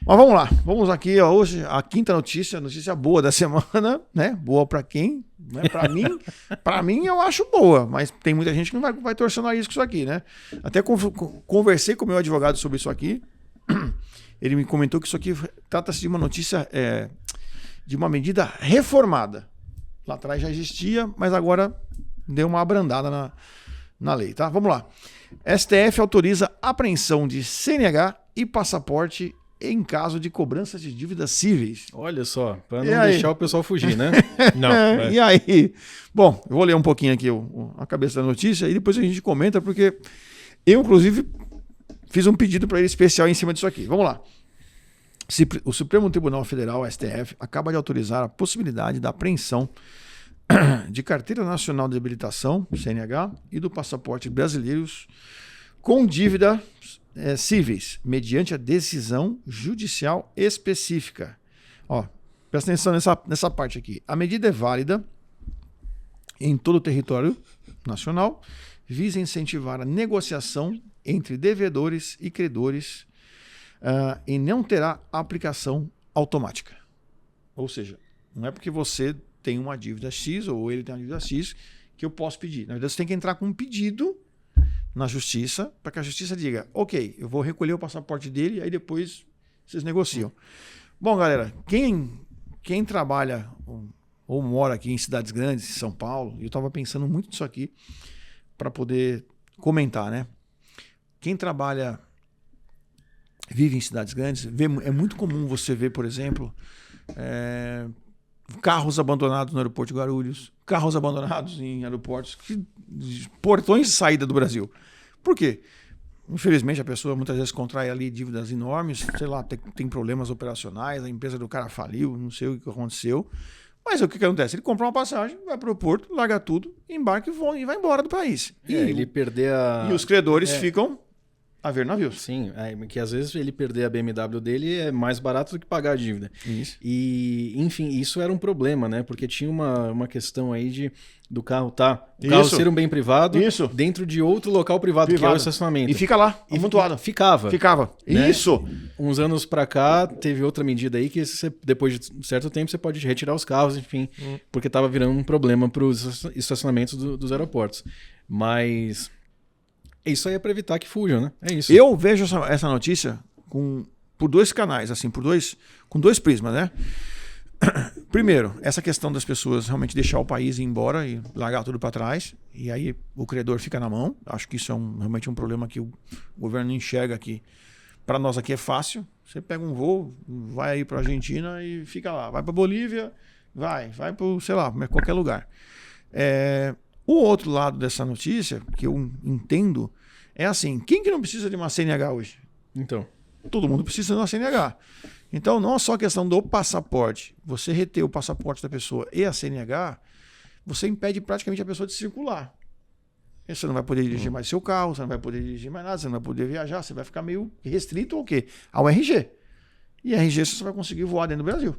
Mas vamos lá, vamos aqui, ó, hoje a quinta notícia boa da semana, né? Boa pra quem? Né? Para mim eu acho boa, mas tem muita gente que não vai torcer o nariz com isso aqui, né? Até conversei com o meu advogado sobre isso aqui. Ele me comentou que isso aqui trata-se de uma notícia, de uma medida reformada. Lá atrás já existia, mas agora deu uma abrandada na lei, tá? Vamos lá. STF autoriza apreensão de CNH e passaporte em caso de cobrança de dívidas cíveis. Olha só, para não deixar o pessoal fugir, né? Não. E aí? Bom, eu vou ler um pouquinho aqui a cabeça da notícia e depois a gente comenta, porque eu, inclusive, fiz um pedido para ele especial em cima disso aqui. Vamos lá. O Supremo Tribunal Federal, STF, acaba de autorizar a possibilidade da apreensão de Carteira Nacional de Habilitação, CNH, e do passaporte brasileiros com dívida cíveis, mediante a decisão judicial específica. Ó, presta atenção nessa parte aqui. A medida é válida em todo o território nacional, visa incentivar a negociação entre devedores e credores e não terá aplicação automática. Ou seja, não é porque você tem uma dívida X ou ele tem uma dívida X que eu posso pedir. Na verdade, você tem que entrar com um pedido na justiça para que a justiça diga, ok, eu vou recolher o passaporte dele e aí depois vocês negociam. Bom, galera, quem trabalha ou mora aqui em cidades grandes, em São Paulo, eu estava pensando muito nisso aqui para poder comentar, né? Quem vive em cidades grandes, é muito comum você ver, por exemplo, carros abandonados no aeroporto de Guarulhos, carros abandonados em aeroportos, portões de saída do Brasil. Por quê? Infelizmente a pessoa muitas vezes contrai ali dívidas enormes, sei lá, tem problemas operacionais, a empresa do cara faliu, não sei o que aconteceu. Mas o que acontece? Ele compra uma passagem, vai para o porto, larga tudo, embarca e vai embora do país. Ele perder E os credores ficam a ver navios. Sim, que às vezes ele perder a BMW dele é mais barato do que pagar a dívida. Isso. E, enfim, isso era um problema, né? Porque tinha uma questão aí do carro o carro ser um bem privado dentro de outro local privado, que é o estacionamento. E fica lá, amontoado. Ficava. Né? Isso. Uns anos pra cá, teve outra medida aí que depois de um certo tempo você pode retirar os carros, enfim, porque estava virando um problema para os estacionamentos dos aeroportos. Mas isso aí é para evitar que fujam, né? É isso. Eu vejo essa notícia por dois canais, assim, com dois prismas, né? Primeiro, essa questão das pessoas realmente deixar o país ir embora e largar tudo para trás, e aí o credor fica na mão. Acho que isso é realmente um problema que o governo enxerga aqui. Para nós aqui é fácil. Você pega um voo, vai aí para a Argentina e fica lá. Vai para Bolívia, vai para, sei lá, qualquer lugar. O outro lado dessa notícia, que eu entendo, é assim, quem que não precisa de uma CNH hoje? Então. Todo mundo precisa de uma CNH. Então, não é só a questão do passaporte. Você reter o passaporte da pessoa e a CNH, você impede praticamente a pessoa de circular. Você não vai poder dirigir mais seu carro, você não vai poder dirigir mais nada, você não vai poder viajar, você vai ficar meio restrito ao quê? Ao RG. E RG você só vai conseguir voar dentro do Brasil.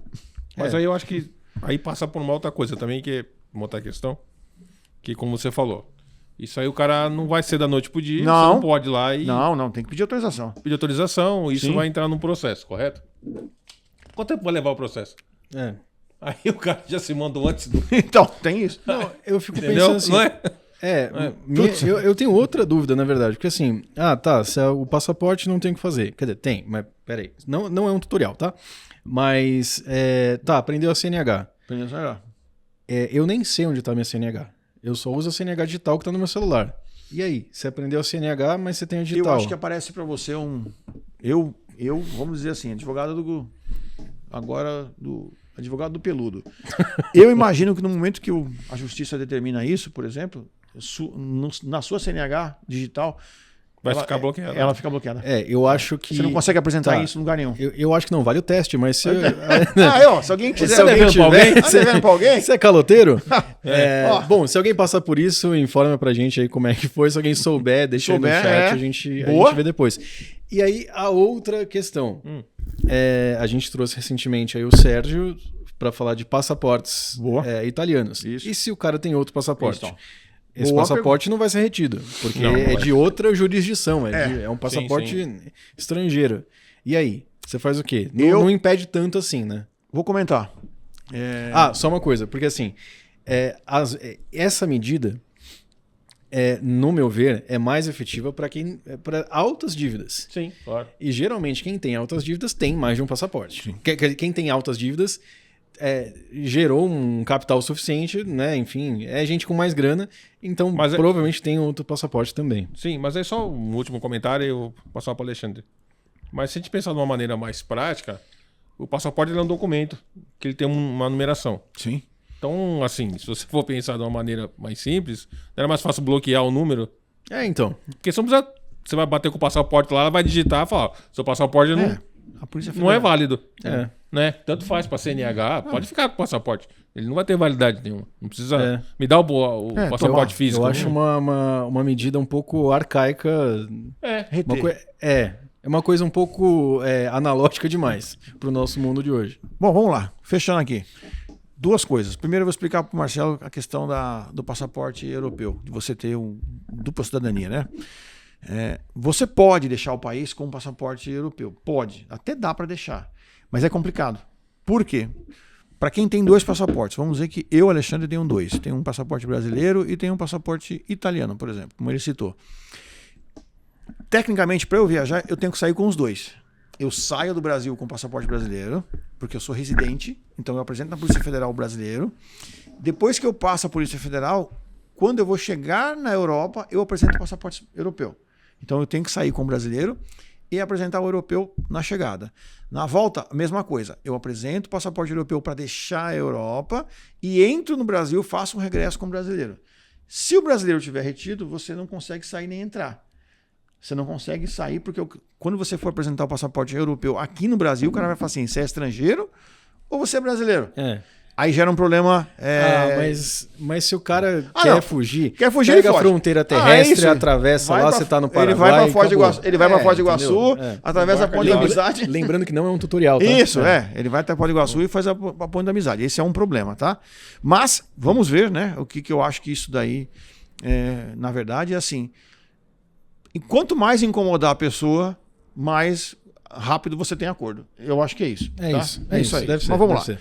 Mas aí eu acho que aí passa por uma outra coisa também, que é uma outra questão, que como você falou, isso aí o cara não vai ser da noite pro dia, não, você não pode ir lá e... Não, tem que pedir autorização. Pedir autorização, isso Sim. vai entrar num processo, correto? Quanto tempo vai levar o processo? Aí o cara já se mandou antes do... Então, tem isso. Não, eu fico Entendeu? pensando assim... Não é? Eu tenho outra dúvida, na verdade, porque assim, se o passaporte não tem o que fazer. Quer dizer, tem, mas peraí, não é um tutorial, tá? Mas, aprendeu a CNH. Eu nem sei onde tá a minha CNH. Eu só uso a CNH digital que tá no meu celular. E aí? Você aprendeu a CNH, mas você tem a digital. Eu acho que aparece para você vamos dizer assim, advogado do peludo. Eu imagino que no momento que a justiça determina isso, por exemplo, na sua CNH digital, vai ficar bloqueada. Ela fica bloqueada. Eu acho que... Você não consegue apresentar isso em lugar nenhum. Eu acho que não vale o teste, mas se... se alguém quiser... Se alguém devendo pra alguém? Você é caloteiro? Bom, se alguém passar por isso, informa pra gente aí como é que foi. Se alguém souber, deixa aí no chat, a gente vê depois. E aí, a outra questão. A gente trouxe recentemente aí o Sérgio para falar de passaportes italianos. Isso. E se o cara tem outro passaporte? Isso. Esse passaporte não vai ser retido, porque não é de outra jurisdição, é um passaporte sim. estrangeiro. E aí? você faz o quê? Eu- Não impede tanto assim, né? Vou comentar. Só uma coisa, porque assim, essa medida, no meu ver, é mais efetiva para altas dívidas. Sim, claro. E geralmente quem tem altas dívidas tem mais de um passaporte. Quem tem altas dívidas gerou um capital suficiente, né? Enfim, é gente com mais grana, então Mas provavelmente tem outro passaporte também. Sim, mas é só um último comentário e eu vou passar para o Alexandre. Mas se a gente pensar de uma maneira mais prática, o passaporte ele é um documento que ele tem uma numeração. Sim. Então, assim, se você for pensar de uma maneira mais simples, não era mais fácil bloquear o número. Então. Porque você não precisa. Você vai bater com o passaporte lá, ela vai digitar e falar: ó, seu passaporte A Polícia não é Federal. válido. É. Né? Tanto faz para CNH, pode ficar com o passaporte. Ele não vai ter validade nenhuma. Não precisa É. me dar o passaporte físico. Eu acho uma medida um pouco arcaica. Reter. É uma coisa um pouco analógica demais para o nosso mundo de hoje. Bom, vamos lá. Fechando aqui. Duas coisas. Primeiro eu vou explicar para o Marcelo a questão do passaporte europeu, de você ter dupla cidadania, né? Você pode deixar o país com um passaporte europeu. Pode. Até dá para deixar. Mas é complicado. Por quê? Para quem tem dois passaportes, vamos dizer que eu, Alexandre, tenho dois. Tenho um passaporte brasileiro e tenho um passaporte italiano, por exemplo, como ele citou. Tecnicamente, para eu viajar, eu tenho que sair com os dois. Eu saio do Brasil com o passaporte brasileiro, porque eu sou residente, então eu apresento na Polícia Federal brasileiro. Depois que eu passo a Polícia Federal, quando eu vou chegar na Europa, eu apresento o passaporte europeu. Então eu tenho que sair com o brasileiro e apresentar o europeu na chegada. Na volta, a mesma coisa. Eu apresento o passaporte europeu para deixar a Europa e entro no Brasil, faço um regresso com o brasileiro. Se o brasileiro tiver retido, você não consegue sair nem entrar. Você não consegue sair porque quando você for apresentar o passaporte europeu aqui no Brasil, o cara vai falar assim, você é estrangeiro ou você é brasileiro? Aí gera um problema... Mas se o cara quer fugir, ele pega a foge. fronteira terrestre, atravessa lá, você tá no Paraguai. Ele vai para Foz de acabou. Iguaçu, ele vai para Foz de Iguaçu, atravessa a Ponte da Amizade. Lembrando que não é um tutorial, tá? Isso, ele vai até Foz de Iguaçu e faz a Ponte da Amizade. Esse é um problema, tá? Mas vamos ver, né? O que eu acho que isso daí, na verdade, é assim. E quanto mais incomodar a pessoa, mais rápido você tem acordo. Eu acho que é isso. É tá? isso. É isso aí. Deve ser, Mas vamos lá. ser.